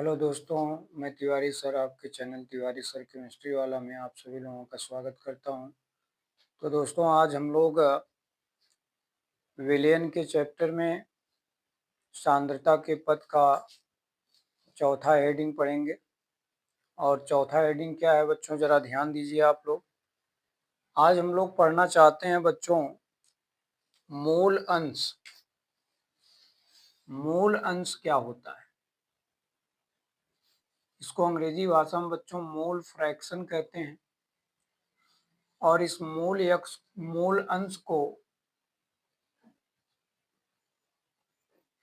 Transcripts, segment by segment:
Hello दोस्तों, मैं Tiwari sir आपके चैनल तिवारी सर केमिस्ट्री वाला में आप सभी लोगों का स्वागत करता हूं। तो दोस्तों आज हम लोग विलयन के चैप्टर में सांद्रता के पद का चौथा हेडिंग पढ़ेंगे। और चौथा हेडिंग क्या है बच्चों, जरा ध्यान दीजिए आप लोग। आज हम लोग पढ़ना चाहते हैं बच्चों मूल अंश। मूल अंश क्या होता है, इसको अंग्रेजी भाषा में बच्चों मोल फ्रैक्शन कहते हैं। और इस मूल अंश को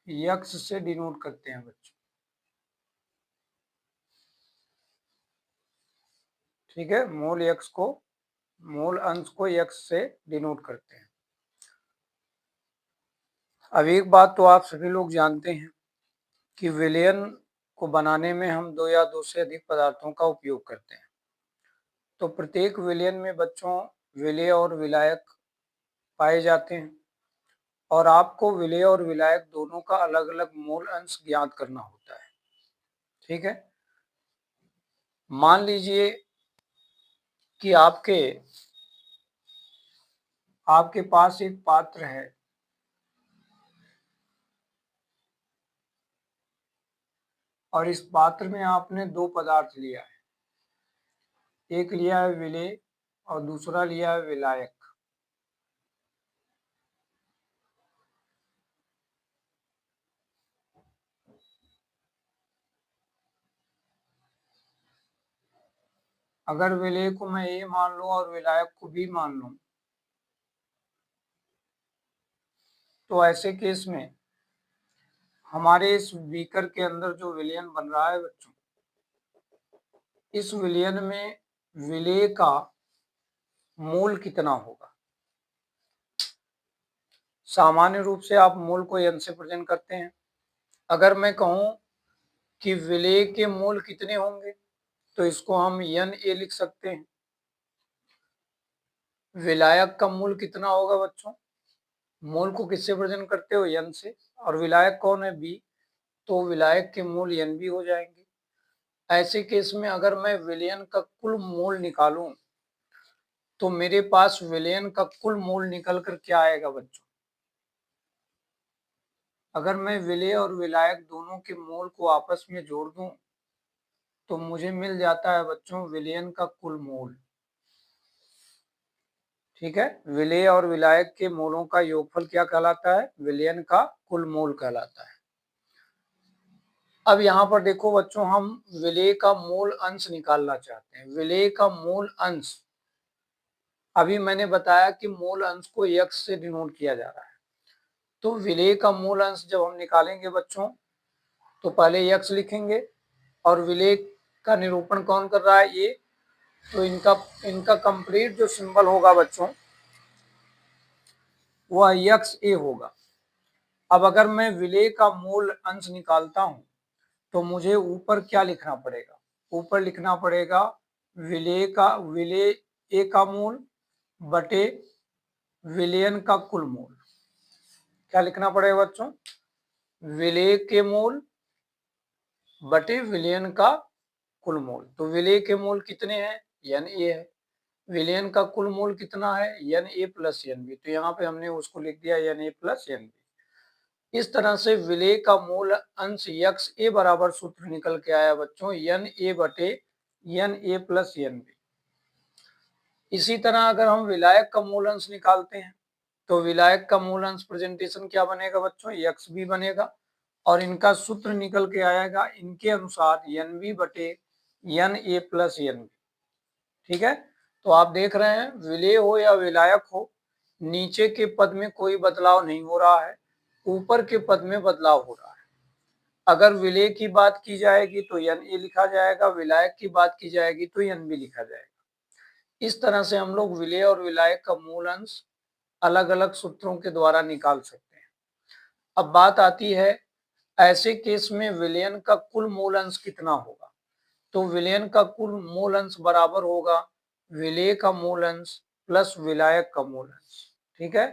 यक्स से डिनोट करते हैं बच्चों। ठीक है, मूल अंश को यक्स से डिनोट करते हैं। अब एक बात तो आप सभी लोग जानते हैं कि विलयन को बनाने में हम दो या दो से अधिक पदार्थों का उपयोग करते हैं। तो प्रत्येक विलयन में बच्चों विलेय और विलायक पाए जाते हैं और आपको विलेय और विलायक दोनों का अलग अलग मूल अंश ज्ञात करना होता है। ठीक है, मान लीजिए कि आपके पास एक पात्र है और इस पात्र में आपने दो पदार्थ लिया है, एक लिया है विलेय और दूसरा लिया है विलायक। अगर विलेय को मैं ए मान लूं और विलायक को बी मान लूं, तो ऐसे केस में हमारे इस बीकर के अंदर जो विलयन बन रहा है बच्चों, इस विलयन में विलेय का मोल कितना होगा। सामान्य रूप से आप मोल को n से प्रेजेंट करते हैं। अगर मैं कहूं कि विलेय के मोल कितने होंगे तो इसको हम Na लिख सकते हैं। विलायक का मूल कितना होगा बच्चों, मोल को किससे प्रेजेंट करते हो, n से, और विलायक कौन है, B, तो विलायक के मूल Nb हो जाएंगे। ऐसे केस में अगर मैं विलयन का कुल मोल निकालूं तो मेरे पास विलयन का कुल मोल निकल कर क्या आएगा बच्चों। अगर मैं विलेय और विलायक दोनों के मोल को आपस में जोड़ दूं तो मुझे मिल जाता है बच्चों विलयन का कुल मोल। ठीक है, विलेय और विलायक के मोलों का योगफल क्या कहलाता है, विलयन का कुल मोल कहलाता है। अब यहाँ पर देखो बच्चों, हम विलेय का मूल अंश निकालना चाहते हैं। विलेय का मूल अंश, अभी मैंने बताया कि मूल अंश को यक्स से डिनोट किया जा रहा है। तो विलेय का मूल अंश जब हम निकालेंगे बच्चों तो पहले यक्स लिखेंगे और विलेय का निरूपण कौन कर रहा है, ये, तो इनका कंप्लीट जो सिंबल होगा बच्चों वह यक्स ए होगा। अब अगर मैं विलेय का मूल अंश निकालता हूं तो मुझे ऊपर क्या लिखना पड़ेगा, ऊपर लिखना पड़ेगा विलेय ए का मूल बटे विलयन का कुल मूल। क्या लिखना पड़ेगा बच्चों, विलेय के मूल बटे विलयन का कुल मूल। तो विलेय के मूल कितने हैं, Na है। विलयन का कुल मूल कितना है, Na प्लस Nb, तो यहाँ पे हमने उसको लिख दिया Na प्लस Nb। इस तरह से विलेय का मूल अंश यक्स ए बराबर सूत्र निकल के आया बच्चों Na बटे Na प्लस Nb। इसी तरह अगर हम विलायक का मूल अंश निकालते हैं तो विलायक का मूल अंश प्रेजेंटेशन क्या बनेगा बच्चों, यक्स बी बनेगा और इनका सूत्र निकल के आएगा इनके अनुसार Nb बटे Na प्लस Nb। ठीक है, तो आप देख रहे हैं विलेय हो या विलायक हो, नीचे के पद में कोई बदलाव नहीं हो रहा है, ऊपर के पद में बदलाव हो रहा है। अगर विलेय की बात की जाएगी तो Na लिखा जाएगा, विलायक की बात की जाएगी तो Nb लिखा जाएगा। इस तरह से हम लोग विलेय और विलायक का मूल अंश अलग अलग सूत्रों के द्वारा निकाल सकते हैं। अब बात आती है ऐसे केस में विलयन का कुल मूल अंश कितना होगा। तो विलयन का कुल मूल अंश बराबर होगा विलेय का मूल अंश प्लस विलायक का मूल अंश। ठीक है,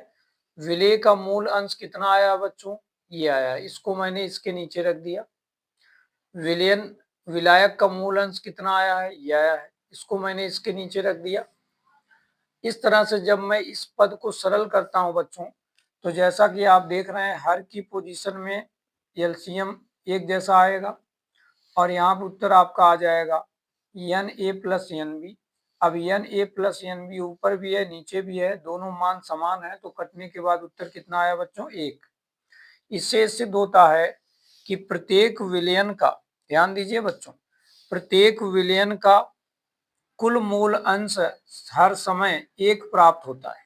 विलेय का मूल अंश कितना आया बच्चों, ये आया, इसको मैंने इसके नीचे रख दिया। विलायक का मूल अंश कितना आया है, यह आया है, इसको मैंने इसके नीचे रख दिया। इस तरह से जब मैं इस पद को सरल करता हूं बच्चों, तो जैसा कि आप देख रहे हैं हर की पोजीशन में एलसीएम एक जैसा आएगा और यहाँ पर उत्तर आपका आ जाएगा N A plus N B. अब N A plus N B ऊपर भी है नीचे भी है, दोनों मान समान है, तो कटने के बाद उत्तर कितना आया बच्चों, एक। इससे सिद्ध होता है कि प्रत्येक विलयन का, ध्यान दीजिए बच्चों, प्रत्येक विलयन का कुल मूल अंश हर समय एक प्राप्त होता है।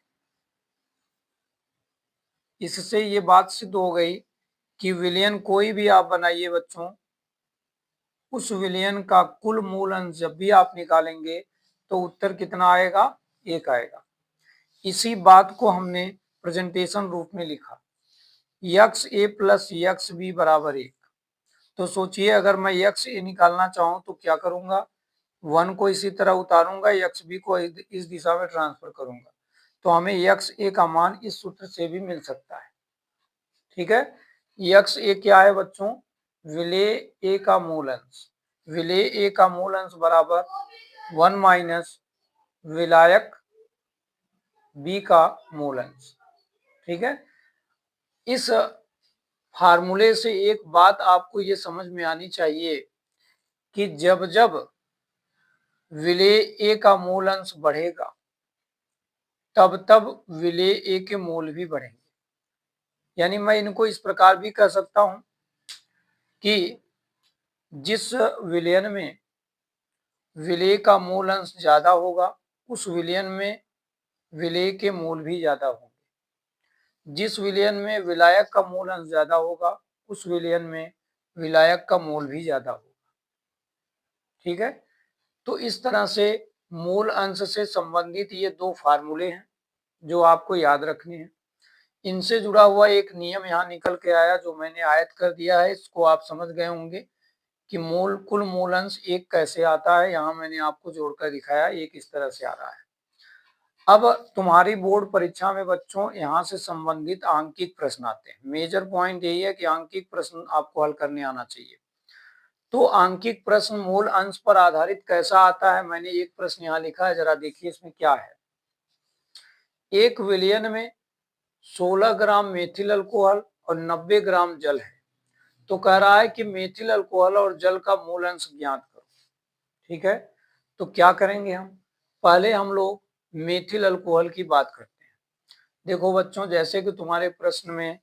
इससे ये बात सिद्ध हो गई कि विलयन कोई भी आप बनाइए बच्चों, उस विलयन का कुल मूल अंश जब भी आप निकालेंगे तो उत्तर कितना आएगा, एक आएगा। इसी बात को हमने प्रेजेंटेशन रूप में लिखा, यक्स ए प्लस यक्स बी बराबर एक। तो सोचिए अगर मैं यक्स ए निकालना चाहूं तो क्या करूंगा, 1 को इसी तरह उतारूंगा, यक्स बी को इस दिशा में ट्रांसफर करूंगा, तो हमें यक्स ए का मान इस सूत्र से भी मिल सकता है। ठीक है, यक्स ए क्या है बच्चों, विलेय ए का मूल अंश, विलेय ए का मूल अंश बराबर 1 माइनस विलायक बी का मूल अंश। ठीक है, इस फार्मूले से एक बात आपको ये समझ में आनी चाहिए कि जब जब विलेय ए का मूल अंश बढ़ेगा तब तब विलेय ए के मूल भी बढ़ेंगे। यानी मैं इनको इस प्रकार भी कह सकता हूं कि जिस विलयन में विलेय का मूल अंश ज्यादा होगा उस विलयन में विलेय के मूल भी ज्यादा होंगे, जिस विलयन में विलायक का मूल अंश ज्यादा होगा उस विलयन में विलायक का मूल भी ज्यादा होगा। ठीक है, तो इस तरह से मूल अंश से संबंधित ये दो फार्मूले हैं जो आपको याद रखने हैं। इनसे जुड़ा हुआ एक नियम यहाँ निकल के आया जो मैंने आयत कर दिया है, इसको आप समझ गए होंगे कि कुल मूल अंश एक कैसे आता है। यहाँ मैंने आपको जोड़कर दिखाया, एक इस तरह से आ रहा है। अब तुम्हारी बोर्ड परीक्षा में बच्चों यहाँ से संबंधित आंकिक प्रश्न आते हैं। मेजर पॉइंट यही है कि आंकिक प्रश्न आपको हल करने आना चाहिए। तो आंकिक प्रश्न मूल अंश पर आधारित कैसा आता है, मैंने एक प्रश्न यहाँ लिखा है, जरा देखिए इसमें क्या है। एक विलयन में 16 ग्राम मेथिल अल्कोहल और 90 ग्राम जल है, तो कह रहा है कि मेथिल अल्कोहल और जल का मूल अंश ज्ञात करो। ठीक है, तो क्या करेंगे हम, पहले हम लोग मेथिल अल्कोहल की बात करते हैं। देखो बच्चों, जैसे कि तुम्हारे प्रश्न में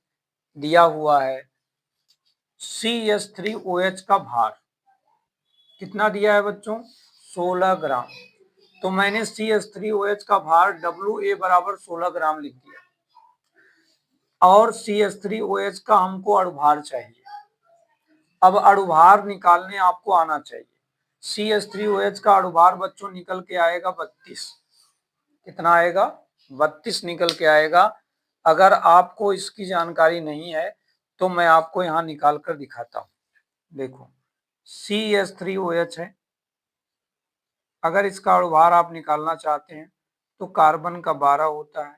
दिया हुआ है CH3OH का भार कितना दिया है बच्चों, 16 ग्राम। तो मैंने CH3OH का भार WA बराबर 16 ग्राम लिख दिया और CH3OH का हमको अणुभार चाहिए। अब अणुभार निकालने आपको आना चाहिए। CH3OH का अणुभार बच्चों निकल के आएगा 32। कितना आएगा, 32 निकल के आएगा। अगर आपको इसकी जानकारी नहीं है तो मैं आपको यहाँ निकाल कर दिखाता हूँ। देखो CH3OH है, अगर इसका अणुभार आप निकालना चाहते हैं तो कार्बन का 12 होता है,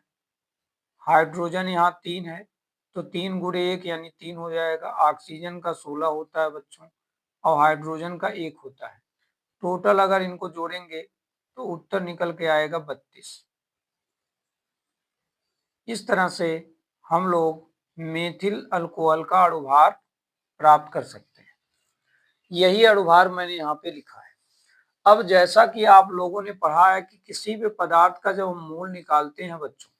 हाइड्रोजन यहाँ 3 है तो 3 गुणे 1 यानी 3 हो जाएगा। ऑक्सीजन का 16 होता है बच्चों और हाइड्रोजन का 1 होता है। टोटल अगर इनको जोड़ेंगे तो उत्तर निकल के आएगा 32। इस तरह से हम लोग मेथिल अल्कोहल का अणुभार प्राप्त कर सकते हैं। यही अणुभार मैंने यहाँ पे लिखा है। अब जैसा कि आप लोगों ने पढ़ा है कि किसी भी पदार्थ का जब हम मोल निकालते हैं बच्चों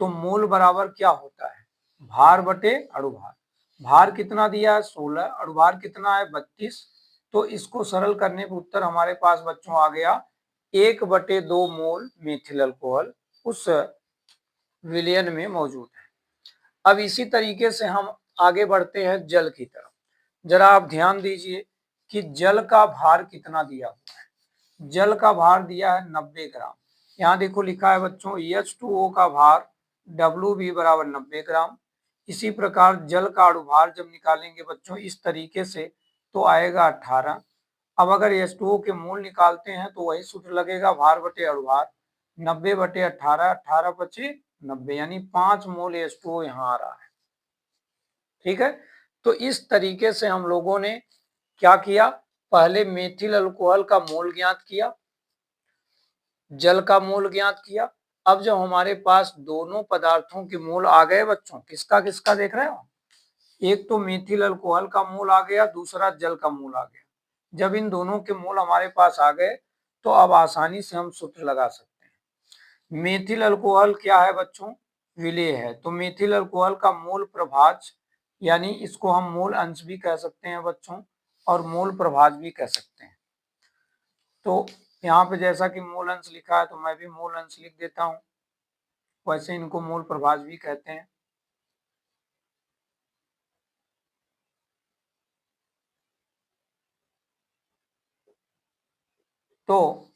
तो मोल बराबर क्या होता है, भार बटे अणुभार। भार कितना दिया है 16, अणुभार कितना है 32। तो इसको सरल करने पर उत्तर हमारे पास बच्चों आ गया 1/2 मोल मेथिल अल्कोहल उस विलयन में मौजूद है। अब इसी तरीके से हम आगे बढ़ते हैं जल की तरफ। जरा आप ध्यान दीजिए कि जल का भार कितना दिया हुआ है। जल का भार दिया है 90 ग्राम। यहाँ देखो लिखा है बच्चों H2O का भार WB बराबर 90 ग्राम। इसी प्रकार जल का अणुभार जब निकालेंगे बच्चों इस तरीके से तो आएगा 18। अब अगर H2O के मोल निकालते हैं तो वही सूत्र लगेगा, भार बटे अणुभार, 90/18, 18 बचे 90, यानी 5 मोल H2O यहाँ आ रहा है। ठीक है, तो इस तरीके से हम लोगों ने क्या किया, पहले मेथिल अल्कोहल का मोल ज्ञात किया, जल का मोल ज्ञात किया। अब जब हमारे पास दोनों पदार्थों के मोल आ गए बच्चों, किसका किसका देख रहे हो, एक तो मेथिल अल्कोहल का मोल आ गया, दूसरा जल का मोल आ गया। जब इन दोनों के मोल हमारे पास आ गए तो अब आसानी से हम सूत्र लगा सकते हैं। मेथिल अल्कोहल क्या है बच्चों, विलेय है, तो मेथिल अल्कोहल का मोल प्रभाज, यानी इसको हम मोल अंश भी कह सकते हैं बच्चों और मोल प्रभाज भी कह सकते हैं। तो यहाँ पे जैसा कि मोल अंश लिखा है तो मैं भी मोल अंश लिख देता हूँ, वैसे इनको मोल प्रभाज भी कहते हैं। तो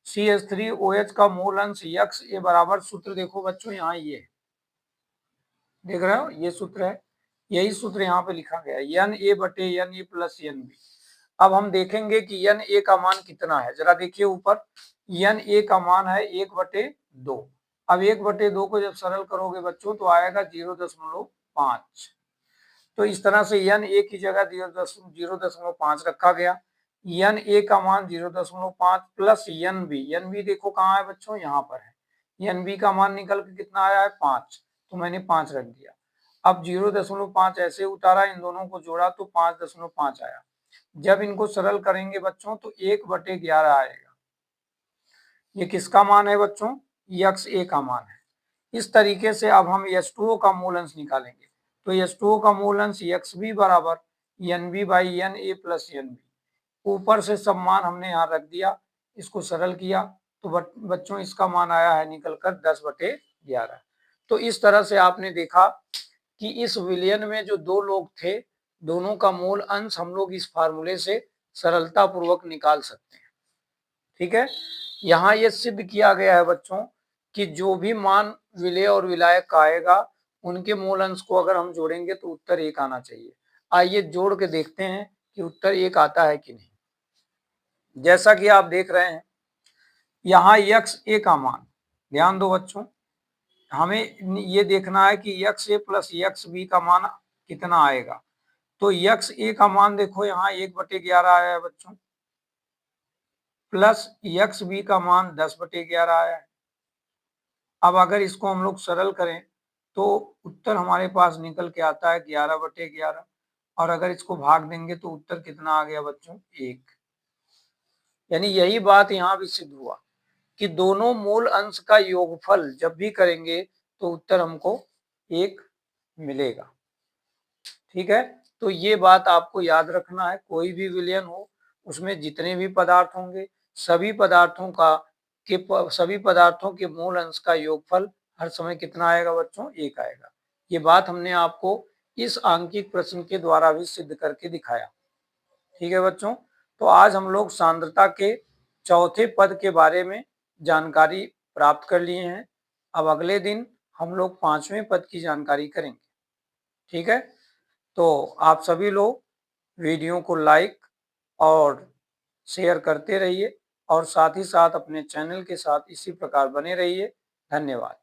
CH3OH का मोल अंश यक्स ए बराबर, सूत्र देखो बच्चों यहाँ ये देख रहे हो, ये सूत्र है, यही सूत्र यहाँ पे लिखा गया है, Na/Na प्लस Nb। अब हम देखेंगे कि Na का मान कितना है, जरा देखिए ऊपर, Na का मान है 1/2। अब 1/2 को जब सरल करोगे बच्चों तो आएगा 0.5। तो इस तरह से Na की जगह 0.5 रखा गया। Na का मान 0.5 प्लस Nb देखो कहाँ है बच्चों, यहाँ पर है। Nb का मान निकल के कितना आया है 5, तो मैंने 5 रख दिया। अब 0.5 ऐसे उतारा, इन दोनों को जोड़ा तो 5.5 आया। जब इनको सरल करेंगे बच्चों तो 1/11 आएगा। ये किसका मान है बच्चों, XA का मान है। इस तरीके से अब हम H2O का मूल अंश निकालेंगे, तो H2O का मूल अंश XB बराबर NB/Na प्लस Nb। ऊपर से सब मान हमने यहाँ रख दिया, इसको सरल किया तो बच्चों इसका मान आया है निकलकर 10/11। तो इस तरह से आपने देखा कि इस विलयन में जो दो लोग थे, दोनों का मूल अंश हम लोग इस फार्मूले से सरलता पूर्वक निकाल सकते हैं। ठीक है, यहाँ ये सिद्ध किया गया है बच्चों कि जो भी मान विलेय और विलायक का आएगा उनके मूल अंश को अगर हम जोड़ेंगे तो उत्तर 1 आना चाहिए। आइए जोड़ के देखते हैं कि उत्तर 1 आता है कि नहीं। जैसा कि आप देख रहे हैं यहाँ XA का मान, ध्यान दो बच्चों, हमें ये देखना है कि XA प्लस XB का मान कितना आएगा। तो XA का मान देखो यहाँ 1/11 आया है बच्चों, प्लस XB का मान 10/11 आया है। अब अगर इसको हम लोग सरल करें तो उत्तर हमारे पास निकल के आता है 11/11, और अगर इसको भाग देंगे तो उत्तर कितना आ गया बच्चों, 1। यानी यही बात यहाँ भी सिद्ध हुआ कि दोनों मूल अंश का योगफल जब भी करेंगे तो उत्तर हमको 1 मिलेगा। ठीक है, तो ये बात आपको याद रखना है, कोई भी विलयन हो उसमें जितने भी पदार्थ होंगे सभी पदार्थों के मूल अंश का योगफल हर समय कितना आएगा बच्चों, 1 आएगा। ये बात हमने आपको इस आंकिक प्रश्न के द्वारा भी सिद्ध करके दिखाया। ठीक है बच्चों, तो आज हम लोग सांद्रता के चौथे पद के बारे में जानकारी प्राप्त कर लिए हैं। अब अगले दिन हम लोग 5वें पद की जानकारी करेंगे। ठीक है, तो आप सभी लोग वीडियो को लाइक और शेयर करते रहिए और साथ ही साथ अपने चैनल के साथ इसी प्रकार बने रहिए। धन्यवाद।